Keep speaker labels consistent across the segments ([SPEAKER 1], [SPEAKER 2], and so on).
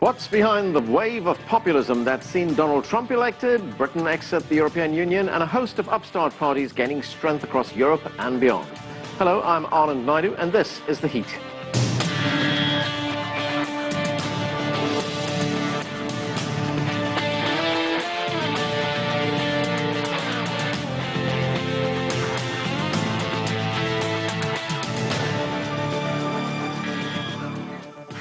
[SPEAKER 1] What's behind the wave of populism that's seen Donald Trump elected, Britain exit the European Union, and a host of upstart parties gaining strength across Europe and beyond? Hello, I'm Anand Naidu, and this is The Heat.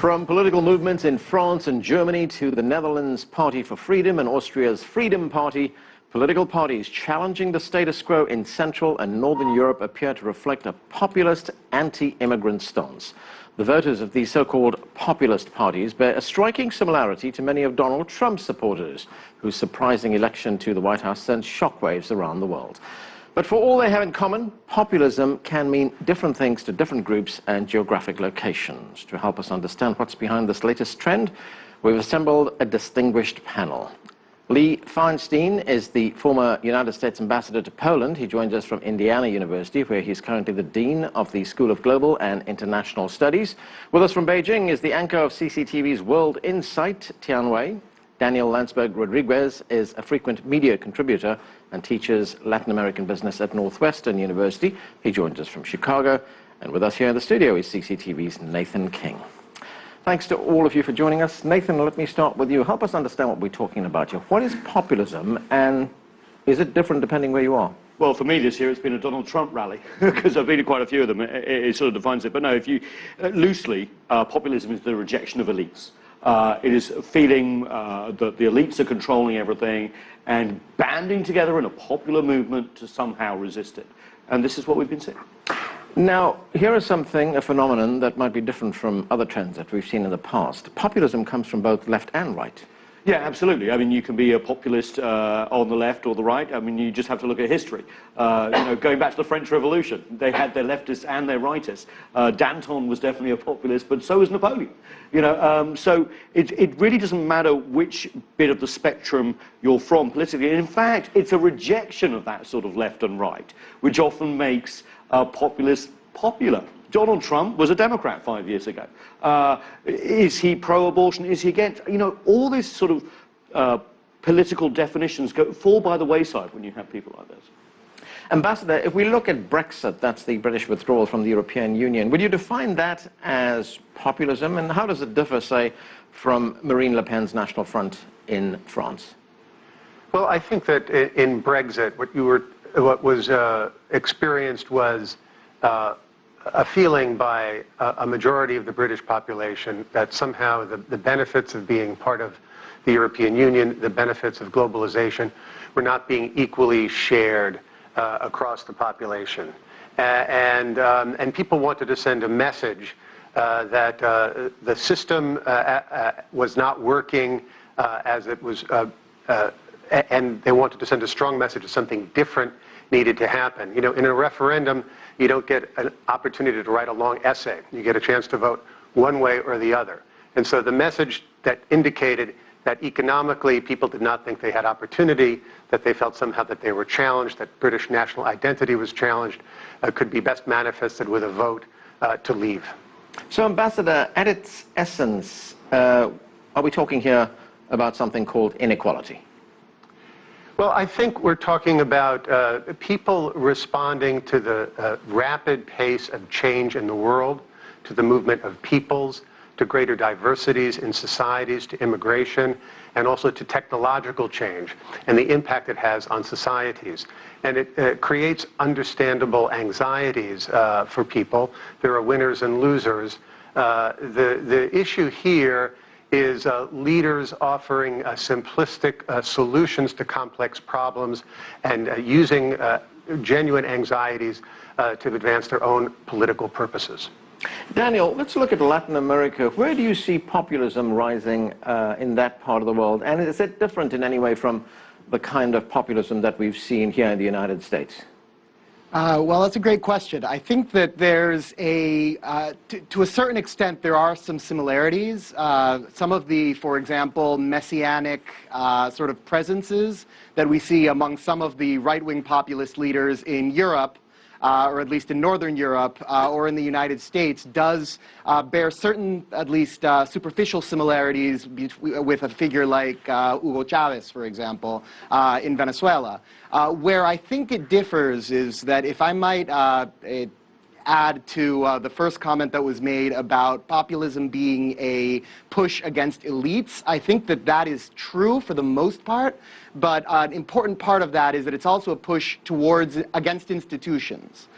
[SPEAKER 1] From political movements in France and Germany to the Netherlands' Party for Freedom and Austria's Freedom Party, political parties challenging the status quo in Central and Northern Europe appear to reflect a populist, anti-immigrant stance. The voters of these so-called populist parties bear a striking similarity to many of Donald Trump's supporters, whose surprising election to the White House sent shockwaves around the world. But for all they have in common, populism can mean different things to different groups and geographic locations. To help us understand what's behind this latest trend, we've assembled a distinguished panel. Lee Feinstein is the former United States ambassador to Poland. He joins us from Indiana University, where he's currently the dean of the School of Global and International Studies. With us from Beijing is the anchor of CCTV's World Insight, Tian Wei. Daniel Landsberg Rodriguez is a frequent media contributor and teaches Latin American business at Northwestern University. He joins us from Chicago. And with us here in the studio is CCTV's Nathan King. Thanks to all of you for joining us. Nathan, let me start with you. Help us understand what we're talking about here. What is populism, and is it different depending where you are?
[SPEAKER 2] Well, for me this year, it's been a Donald Trump rally, because I've been to quite a few of them. It sort of defines it. But no, if you loosely, populism is the rejection of elites. It is feeling that the elites are controlling everything and banding together in a popular movement to somehow resist it. And this is what we've been seeing.
[SPEAKER 1] Now, here is a phenomenon that might be different from other trends that we've seen in the past. Populism comes from both left and right.
[SPEAKER 2] Yeah, absolutely. I mean, you can be a populist on the left or the right. I mean, you just have to look at history. Going back to the French Revolution, they had their leftists and their rightists. Danton was definitely a populist, but so was Napoleon. So it really doesn't matter which bit of the spectrum you're from politically. In fact, it's a rejection of that sort of left and right, which often makes populists popular. Donald Trump was a Democrat 5 years ago. Is he pro-abortion? Is he against? All these sort of political definitions fall by the wayside when you have people like this.
[SPEAKER 1] Ambassador, if we look at Brexit, that's the British withdrawal from the European Union, would you define that as populism? And how does it differ, say, from Marine Le Pen's National Front in France?
[SPEAKER 3] Well, I think that in Brexit, what was experienced was a feeling by a majority of the British population that somehow the benefits of being part of the European Union, the benefits of globalization, were not being equally shared across the population. And people wanted to send a message that the system was not working as it was, and they wanted to send a strong message that something different needed to happen. In a referendum, you don't get an opportunity to write a long essay. You get a chance to vote one way or the other. And so the message that indicated that economically people did not think they had opportunity, that they felt somehow that they were challenged, that British national identity was challenged, could be best manifested with a vote to leave.
[SPEAKER 1] So, Ambassador, at its essence, are we talking here about something called inequality?
[SPEAKER 3] Well, I think we're talking about people responding to the rapid pace of change in the world, to the movement of peoples, to greater diversities in societies, to immigration, and also to technological change and the impact it has on societies. And it creates understandable anxieties for people. There are winners and losers. The issue here is leaders offering simplistic solutions to complex problems and using genuine anxieties to advance their own political purposes.
[SPEAKER 1] Daniel, let's look at Latin America. Where do you see populism rising in that part of the world? And is it different in any way from the kind of populism that we've seen here in the United States?
[SPEAKER 4] Well, that's a great question. I think that there's to a certain extent, there are some similarities. Some of the, for example, messianic sort of presences that we see among some of the right-wing populist leaders in Europe or at least in Northern Europe or in the United States, does bear certain, at least superficial similarities with a figure like Hugo Chavez, for example, in Venezuela. Where I think it differs is that, if I might add to the first comment that was made about populism being a push against elites, I think that that is true for the most part, but an important part of that is that it's also a push against institutions.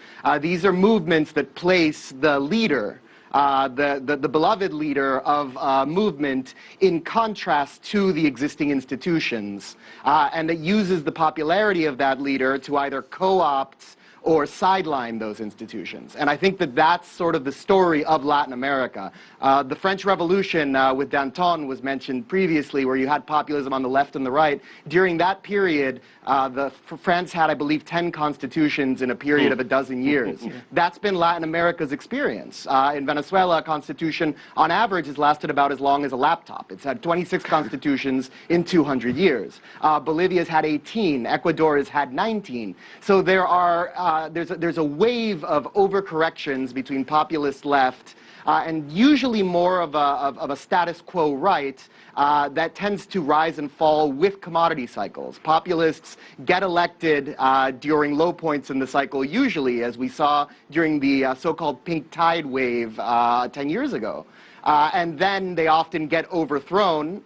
[SPEAKER 4] These are movements that place the leader, the beloved leader of a movement, in contrast to the existing institutions, and it uses the popularity of that leader to either co-opt or sideline those institutions. And I think that that's sort of the story of Latin America. The French Revolution with Danton was mentioned previously, where you had populism on the left and the right. During that period, France had, I believe, 10 constitutions in a period of a dozen years. That's been Latin America's experience. In Venezuela, a constitution, on average, has lasted about as long as a laptop. It's had 26 constitutions in 200 years. Bolivia's had 18. Ecuador has had 19. So there are there's a wave of overcorrections between populist left and usually more of a status quo right that tends to rise and fall with commodity cycles. Populists get elected during low points in the cycle, usually, as we saw during the so-called pink tide wave 10 years ago. And then they often get overthrown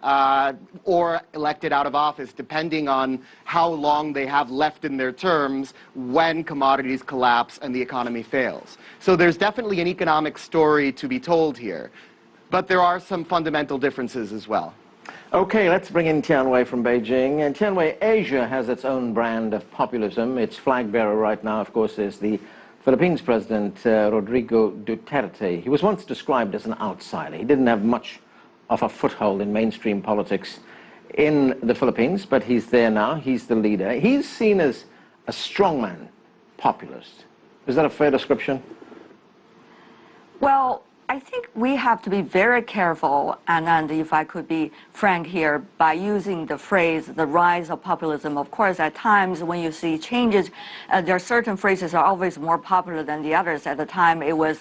[SPEAKER 4] or elected out of office, depending on how long they have left in their terms when commodities collapse and the economy fails. So there's definitely an economic story to be told here. But there are some fundamental differences as well.
[SPEAKER 1] Okay, let's bring in Tianwei from Beijing. And Tianwei, Asia has its own brand of populism. Its flag bearer right now, of course, is the Philippines President Rodrigo Duterte. He was once described as an outsider. He didn't have much of a foothold in mainstream politics in the Philippines, but he's there now. He's the leader. He's seen as a strongman populist. Is that a fair description?
[SPEAKER 5] Well, I think we have to be very careful, and if I could be frank here, by using the phrase, the rise of populism. Of course, at times when you see changes, there are certain phrases are always more popular than the others. At the time, it was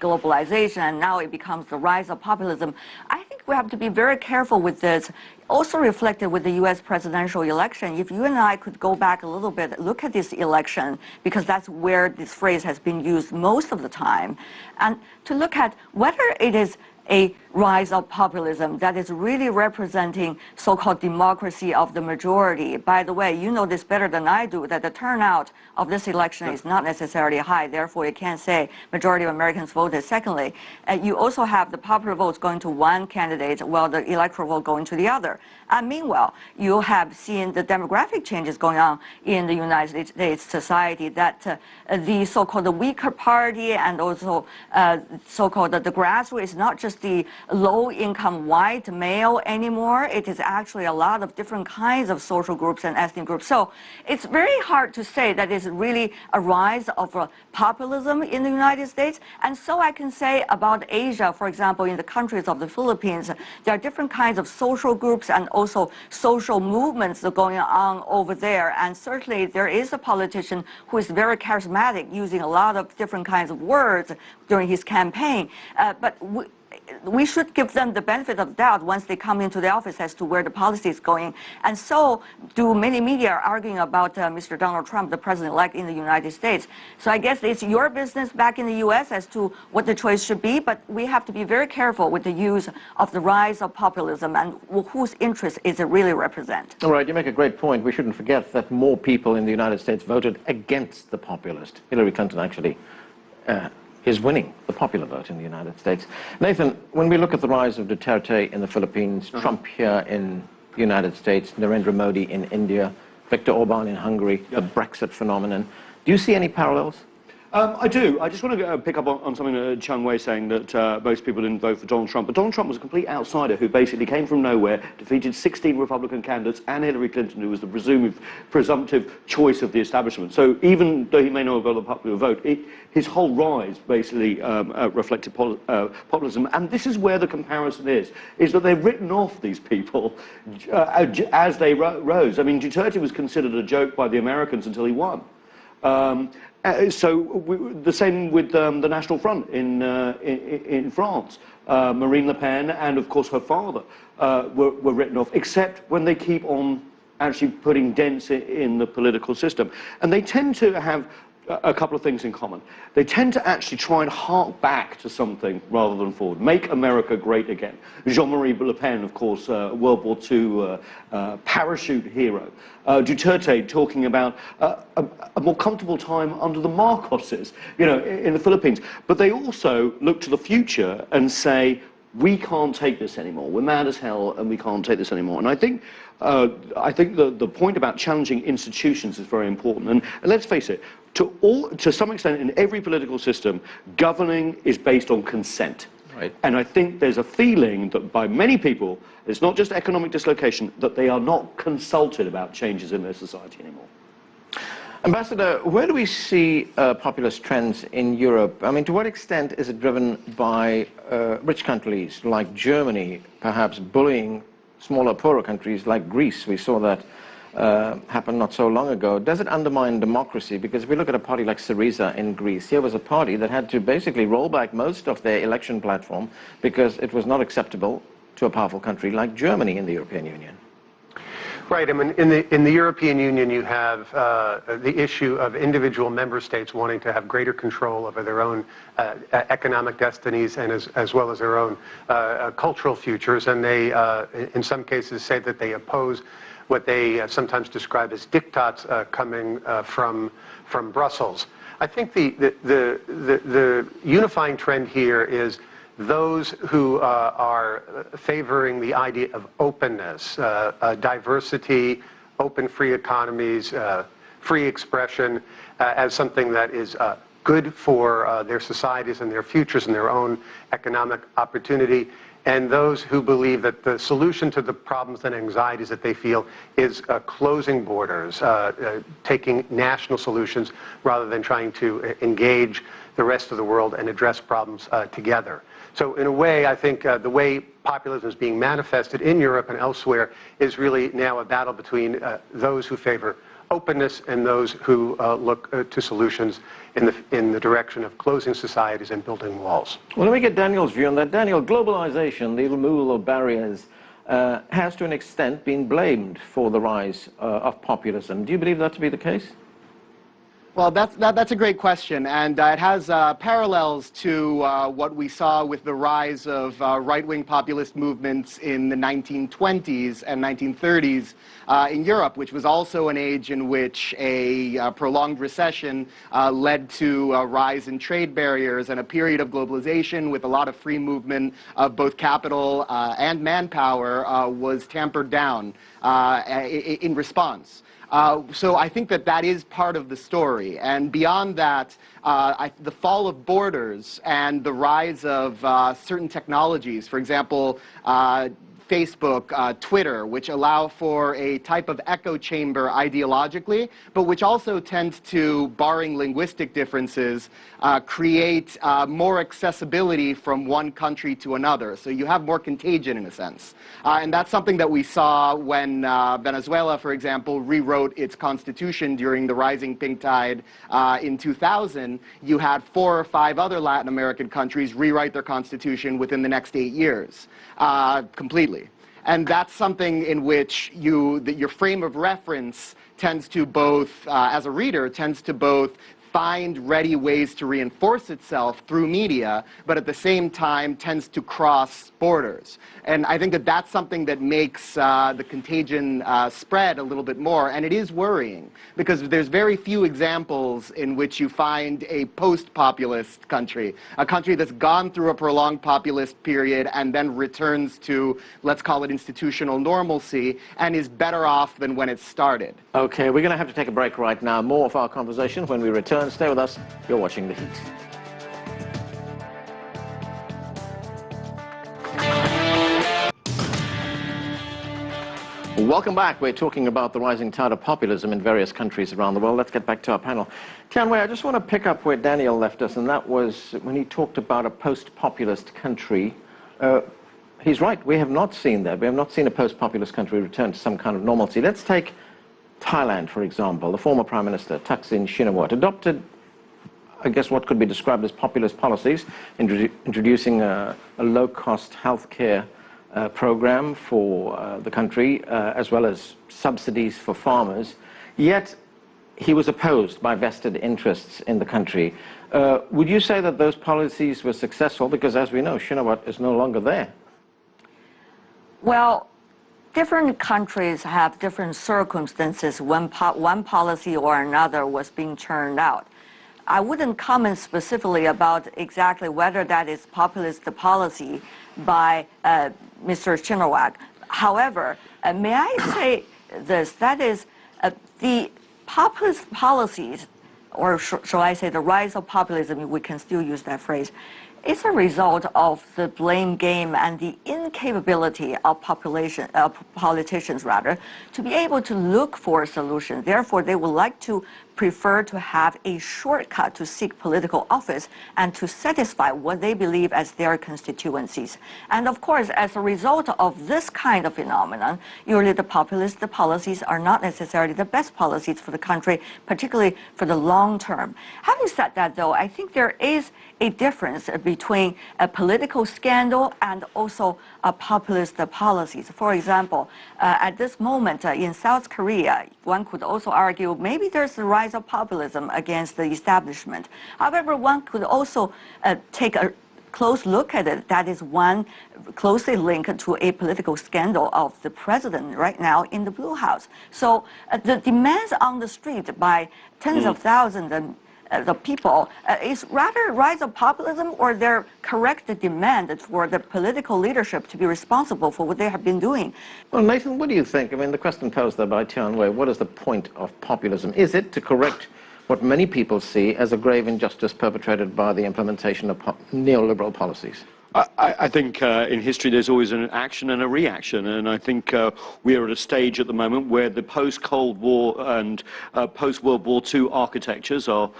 [SPEAKER 5] globalization, and now it becomes the rise of populism. I think we have to be very careful with this. Also reflected with the U.S. presidential election. If you and I could go back a little bit, look at this election, because that's where this phrase has been used most of the time, and to look at whether it is a rise of populism that is really representing so-called democracy of the majority. By the way, you know this better than I do, that the turnout of this election is not necessarily high, therefore you can't say majority of Americans voted. Secondly, you also have the popular votes going to one candidate while the electoral vote going to the other. And meanwhile, you have seen the demographic changes going on in the United States society, that the so-called the weaker party and also so-called the grassroots is not just the low-income white male anymore. It is actually a lot of different kinds of social groups and ethnic groups. So it's very hard to say that it's really a rise of populism in the United States. And so I can say about Asia, for example, in the countries of the Philippines, there are different kinds of social groups and also social movements going on over there. And certainly there is a politician who is very charismatic, using a lot of different kinds of words during his campaign. But we should give them the benefit of the doubt once they come into the office as to where the policy is going. And so do many media arguing about Mr. Donald Trump, the president-elect in the United States. So I guess it's your business back in the U.S. as to what the choice should be, but we have to be very careful with the use of the rise of populism and whose interest is it really represent.
[SPEAKER 1] All right, you make a great point. We shouldn't forget that more people in the United States voted against the populist. Hillary Clinton actually is winning the popular vote in the United States. Nathan, when we look at the rise of Duterte in the Philippines, Trump here in the United States, Narendra Modi in India, Viktor Orban in Hungary, the Brexit phenomenon, do you see any parallels?
[SPEAKER 2] I do. I just want to pick up on something that Chun Wei saying, that most people didn't vote for Donald Trump. But Donald Trump was a complete outsider who basically came from nowhere, defeated 16 Republican candidates and Hillary Clinton, who was the presumptive choice of the establishment. So even though he may not have got a popular vote, his whole rise basically reflected populism. And this is where the comparison is that they've written off these people as they rose. I mean, Duterte was considered a joke by the Americans until he won. The same with the National Front in France. Marine Le Pen and, of course, her father were written off, except when they keep on actually putting dents in the political system. And they tend to have a couple of things in common. They tend to actually try and hark back to something rather than forward. Make America great again. Jean-Marie Le Pen, of course, World War II parachute hero. Duterte talking about a more comfortable time under the Marcoses, you know, in the Philippines. But they also look to the future and say, we can't take this anymore. We're mad as hell and we can't take this anymore. And I think the point about challenging institutions is very important. And let's face it, to some extent in every political system, governing is based on consent.
[SPEAKER 1] Right.
[SPEAKER 2] And I think there's a feeling that by many people, it's not just economic dislocation, that they are not consulted about changes in their society anymore.
[SPEAKER 1] Ambassador, where do we see populist trends in Europe? I mean, to what extent is it driven by rich countries like Germany, perhaps bullying smaller, poorer countries like Greece? We saw that happen not so long ago. Does it undermine democracy? Because if we look at a party like Syriza in Greece, here was a party that had to basically roll back most of their election platform because it was not acceptable to a powerful country like Germany in the European Union.
[SPEAKER 3] Right. I mean, in the European Union, you have the issue of individual member states wanting to have greater control over their own economic destinies and as well as their own cultural futures. And they, in some cases, say that they oppose what they sometimes describe as diktats coming from Brussels. I think the unifying trend here is those who are favoring the idea of openness, diversity, open free economies, free expression as something that is good for their societies and their futures and their own economic opportunity, and those who believe that the solution to the problems and anxieties that they feel is closing borders, taking national solutions rather than trying to engage the rest of the world and address problems together. So in a way, I think the way populism is being manifested in Europe and elsewhere is really now a battle between those who favor openness and those who look to solutions in the direction of closing societies and building walls.
[SPEAKER 1] Well, let me get Daniel's view on that. Daniel, globalization, the removal of barriers, has to an extent been blamed for the rise of populism. Do you believe that to be the case?
[SPEAKER 4] Well, that's a great question, and it has parallels to what we saw with the rise of right-wing populist movements in the 1920s and 1930s in Europe, which was also an age in which a prolonged recession led to a rise in trade barriers and a period of globalization with a lot of free movement of both capital and manpower was tampered down in response. So I think that is part of the story. And beyond that, the fall of borders and the rise of certain technologies, for example, Facebook, Twitter, which allow for a type of echo chamber ideologically, but which also tend to, barring linguistic differences, create more accessibility from one country to another. So you have more contagion in a sense. And that's something that we saw when Venezuela, for example, rewrote its constitution during the rising pink tide in 2000. You had 4 or 5 other Latin American countries rewrite their constitution within the next 8 years, completely. And that's something in which your frame of reference tends to both, as a reader, tends to both find ready ways to reinforce itself through media, but at the same time tends to cross borders. And I think that's something that makes the contagion spread a little bit more, and it is worrying, because there's very few examples in which you find a post-populist country, a country that's gone through a prolonged populist period and then returns to, let's call it institutional normalcy, and is better off than when it started.
[SPEAKER 1] Okay, we're going to have to take a break right now. More of our conversation when we return. Stay with us. You're watching The Heat. Welcome back. We're talking about the rising tide of populism in various countries around the world. Let's get back to our panel. Tianwei, I just want to pick up where Daniel left us, and that was when he talked about a post-populist country. He's right. We have not seen that. We have not seen a post-populist country return to some kind of normalcy. Let's take Thailand, for example. The former Prime Minister, Thaksin Shinawatra, adopted I guess, what could be described as populist policies, introducing a low-cost healthcare program for the country, as well as subsidies for farmers. Yet he was opposed by vested interests in the country. Would you say that those policies were successful? Because as we know, Shinawatra is no longer there.
[SPEAKER 5] Well, different countries have different circumstances when one policy or another was being churned out. I wouldn't comment specifically about exactly whether that is populist policy by Mr. Shinawatra. However, may I say this, that is the populist policies, or shall I say the rise of populism, we can still use that phrase, is a result of the blame game and the incapability of politicians to be able to look for a solution. Therefore, they would like to prefer to have a shortcut to seek political office and to satisfy what they believe as their constituencies. And of course, as a result of this kind of phenomenon, usually the populist policies are not necessarily the best policies for the country, particularly for the long term. Having said that, though, I think there is a difference between a political scandal and also populist policies. For example, at this moment in South Korea, one could also argue maybe there's a rise of populism against the establishment. However, one could also take a close look at it. That is one closely linked to a political scandal of the president right now in the Blue House. So the demands on the street by tens of thousands the people is rather a rise of populism or their correct demand for the political leadership to be responsible for what they have been doing.
[SPEAKER 1] Well, Nathan, what do you think? I mean, the question posed there by Tian Wei, what is the point of populism? Is it to correct what many people see as a grave injustice perpetrated by the implementation of neoliberal policies?
[SPEAKER 2] I think in history there's always an action and a reaction, and I think we are at a stage at the moment where the post-Cold War and post-World War II architectures are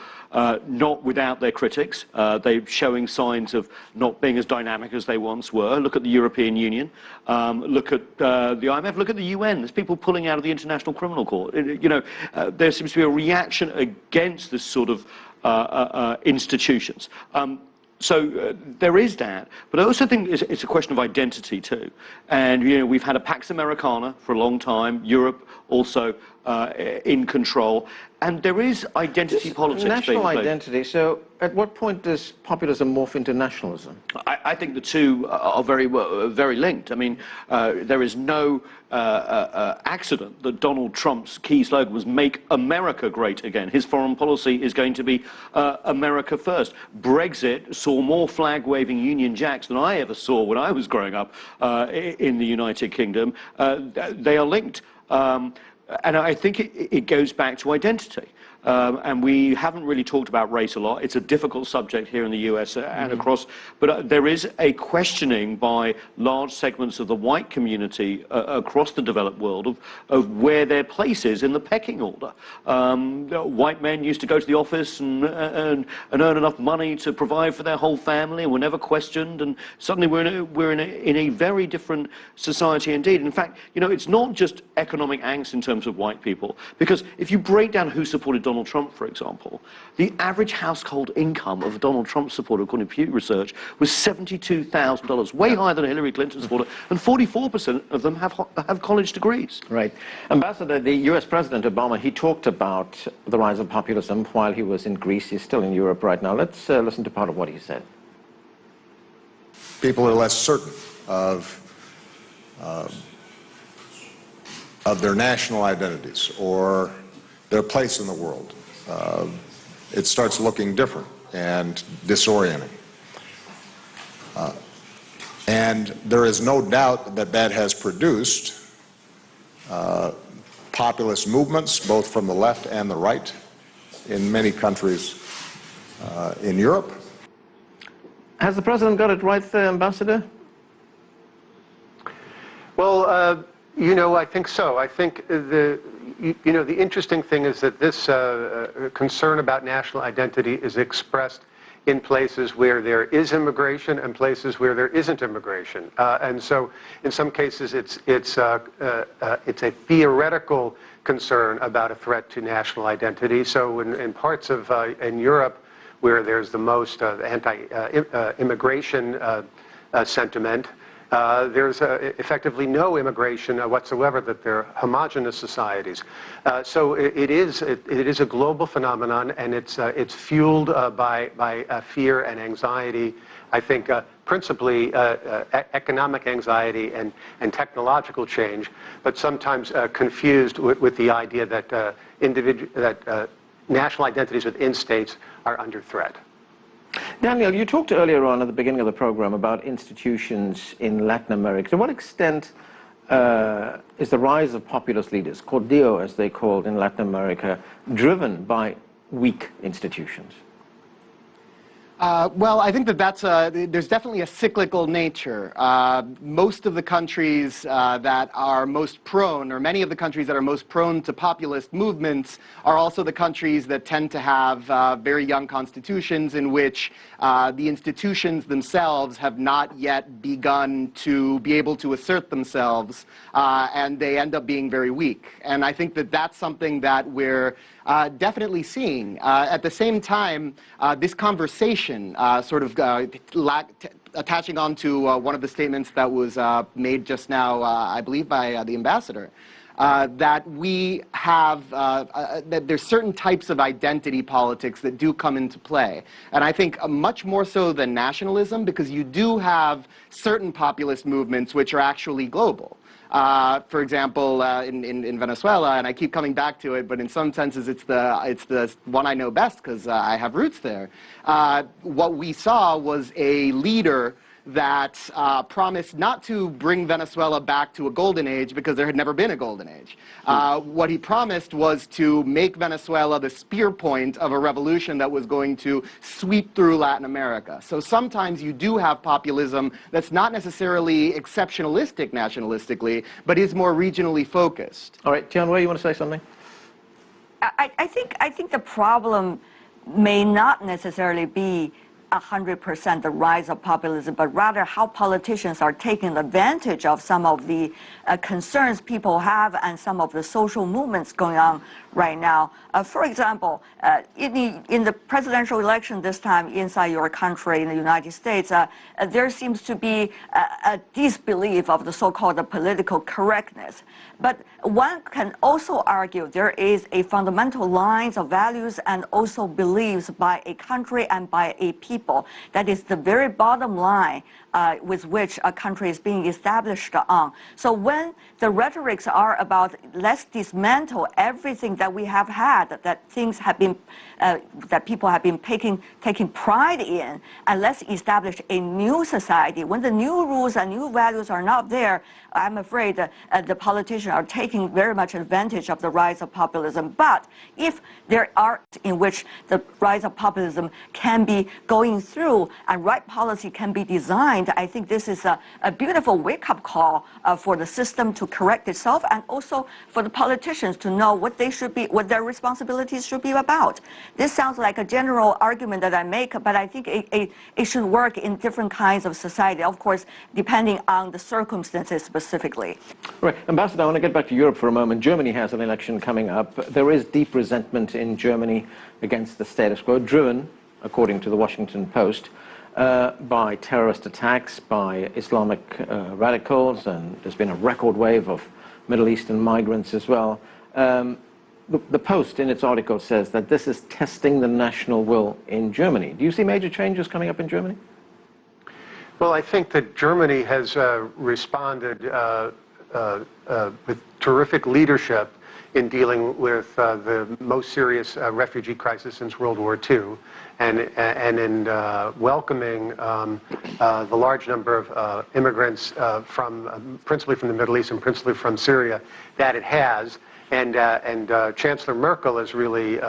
[SPEAKER 2] not without their critics. They're showing signs of not being as dynamic as they once were. Look at the European Union, look at the IMF, look at the UN. There's people pulling out of the International Criminal Court. There seems to be a reaction against this sort of institutions. So there is that, but I also think it's a question of identity too. And we've had a Pax Americana for a long time. Europe also in control, and there is identity politics.
[SPEAKER 1] National identity. So, at what point does populism morph into nationalism?
[SPEAKER 2] I think the two are very linked. I mean, there is no accident that Donald Trump's key slogan was "Make America Great Again." His foreign policy is going to be America first. Brexit saw more flag-waving Union Jacks than I ever saw when I was growing up in the United Kingdom. They are linked. And I think it goes back to identity. And we haven't really talked about race a lot. It's a difficult subject here in the US and across, but there is a questioning by large segments of the white community across the developed world of where their place is in the pecking order. White men used to go to the office and earn enough money to provide for their whole family and were never questioned, and suddenly we're in a very different society indeed. In fact, it's not just economic angst in terms of white people, because if you break down who supported Donald Trump, for example, the average household income of a Donald Trump supporter, according to Pew Research, was $72,000, way higher than a Hillary Clinton supporter, and 44% of them have college degrees.
[SPEAKER 1] Right. Ambassador, the US President Obama, he talked about the rise of populism while he was in Greece. He's still in Europe right now. Let's listen to part of what he said.
[SPEAKER 6] People are less certain of their national identities or their place in the world. It starts looking different and disorienting. And there is no doubt that that has produced populist movements, both from the left and the right, in many countries in Europe.
[SPEAKER 1] Has the President got it right there, Ambassador?
[SPEAKER 3] Well, I think so. I think the interesting thing is that this concern about national identity is expressed in places where there is immigration and places where there isn't immigration. And so in some cases it's a theoretical concern about a threat to national identity. So in parts of in Europe where there's the most anti-immigration sentiment. There's effectively no immigration whatsoever, that they're homogenous societies. So it is a global phenomenon, and it's fueled by fear and anxiety. I think principally economic anxiety and technological change, but sometimes confused with the idea that national identities within states are under threat.
[SPEAKER 1] Daniel, you talked earlier on at the beginning of the program about institutions in Latin America. To what extent is the rise of populist leaders, Cordillo as they called in Latin America, driven by weak institutions?
[SPEAKER 4] Well, I think that there's definitely a cyclical nature. Most of the countries that are most prone, or many of the countries that are most prone to populist movements, are also the countries that tend to have very young constitutions in which the institutions themselves have not yet begun to be able to assert themselves, and they end up being very weak. And I think that that's something that we're definitely seeing. At the same time, this conversation, attaching on to one of the statements that was made just now, I believe by the ambassador, that we have, that there's certain types of identity politics that do come into play. And I think much more so than nationalism, because you do have certain populist movements which are actually global. For example, in Venezuela, and I keep coming back to it, but in some senses it's the one I know best because I have roots there. What we saw was a leader that promised not to bring Venezuela back to a golden age, because there had never been a golden age. What he promised was to make Venezuela the spear point of a revolution that was going to sweep through Latin America. So sometimes you do have populism that's not necessarily exceptionalistic nationalistically, but is more regionally focused.
[SPEAKER 1] All right, Tianwei, you want to say something?
[SPEAKER 5] I think the problem may not necessarily be 100% the rise of populism, but rather how politicians are taking advantage of some of the concerns people have and some of the social movements going on right now. For example, in the presidential election this time inside your country, in the United States, there seems to be a disbelief of the so-called political correctness. But one can also argue there is a fundamental lines of values and also beliefs by a country and by a people. That is the very bottom line with which a country is being established on. So when the rhetorics are about let's dismantle everything that we have had, that things have been, that people have been taking pride in, and let's establish a new society. When the new rules and new values are not there, I'm afraid the politicians are taking very much advantage of the rise of populism. But if there are in which the rise of populism can be going through and right policy can be designed, I think this is a beautiful wake-up call for the system to correct itself, and also for the politicians to know what they should be, what their responsibilities should be about. This sounds like a general argument that I make, but I think it should work in different kinds of society, of course, depending on the circumstances specifically.
[SPEAKER 1] Right. Ambassador, I want to get back to Europe for a moment. Germany has an election coming up. There is deep resentment in Germany against the status quo, driven, according to the Washington Post, by terrorist attacks, by Islamic radicals, and there's been a record wave of Middle Eastern migrants as well. The Post, in its article, says that this is testing the national will in Germany. Do you see major changes coming up in Germany?
[SPEAKER 3] Well, I think that Germany has responded with terrific leadership in dealing with the most serious refugee crisis since World War II, and in welcoming the large number of immigrants principally from the Middle East and principally from Syria that it has. And Chancellor Merkel has really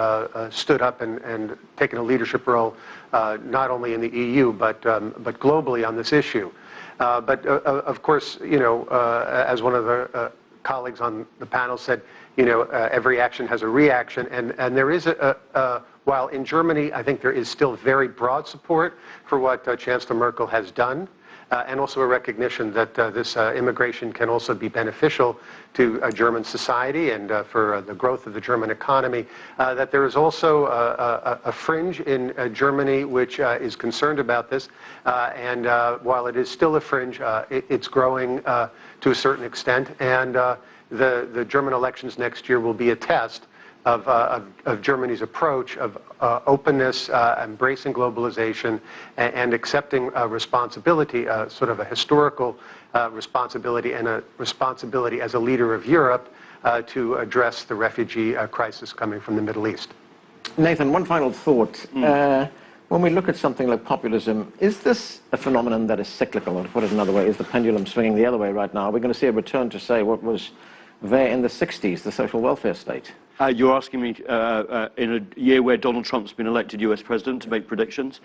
[SPEAKER 3] stood up and taken a leadership role, not only in the EU but globally on this issue. But of course, you know, as one of the colleagues on the panel said, you know, every action has a reaction, and there is while in Germany, I think there is still very broad support for what Chancellor Merkel has done. and also a recognition that this immigration can also be beneficial to German society and for the growth of the German economy, that there is also a fringe in Germany which is concerned about this, and while it is still a fringe, it's growing to a certain extent, and the German elections next year will be a test of Germany's approach of openness, embracing globalization, and accepting responsibility, sort of a historical responsibility and a responsibility as a leader of Europe to address the refugee crisis coming from the Middle East.
[SPEAKER 1] Nathan, one final thought. When we look at something like populism, is this a phenomenon that is cyclical? Or to put it another way, is the pendulum swinging the other way right now? Are we going to see a return to, say, what was there in the 60s, the social welfare state?
[SPEAKER 2] You're asking me in a year where Donald Trump's been elected US president to make predictions?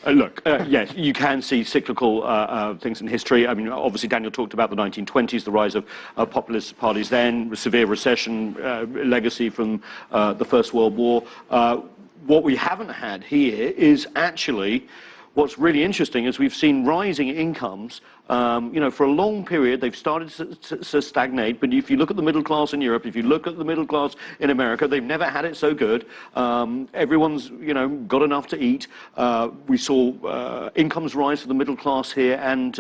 [SPEAKER 2] Look, yes, you can see cyclical things in history. I mean, obviously, Daniel talked about the 1920s, the rise of populist parties then, severe recession, legacy from the First World War. What we haven't had here is actually what's really interesting is we've seen rising incomes. For a long period, they've started to stagnate. But if you look at the middle class in Europe, if you look at the middle class in America, they've never had it so good. Everyone's, got enough to eat. We saw incomes rise for the middle class here and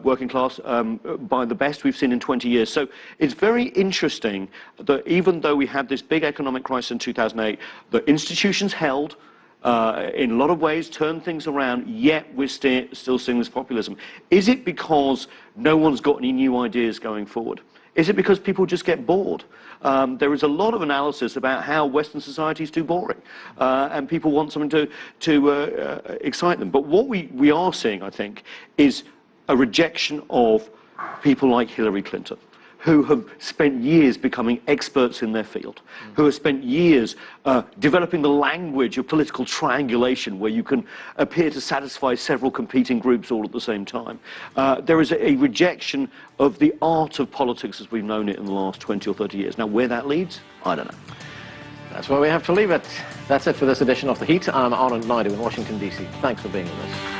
[SPEAKER 2] working class by the best we've seen in 20 years. So it's very interesting that even though we had this big economic crisis in 2008, the institutions held. In a lot of ways, turn things around, yet we're still seeing this populism. Is it because no one's got any new ideas going forward? Is it because people just get bored? There is a lot of analysis about how Western society is too boring, and people want something to excite them. But what we are seeing, I think, is a rejection of people like Hillary Clinton, who have spent years becoming experts in their field, who have spent years developing the language of political triangulation where you can appear to satisfy several competing groups all at the same time. There is a rejection of the art of politics as we've known it in the last 20 or 30 years. Now, where that leads, I don't know.
[SPEAKER 1] That's where we have to leave it. That's it for this edition of The Heat. I'm Arnold Naidu in Washington, D.C. Thanks for being with us.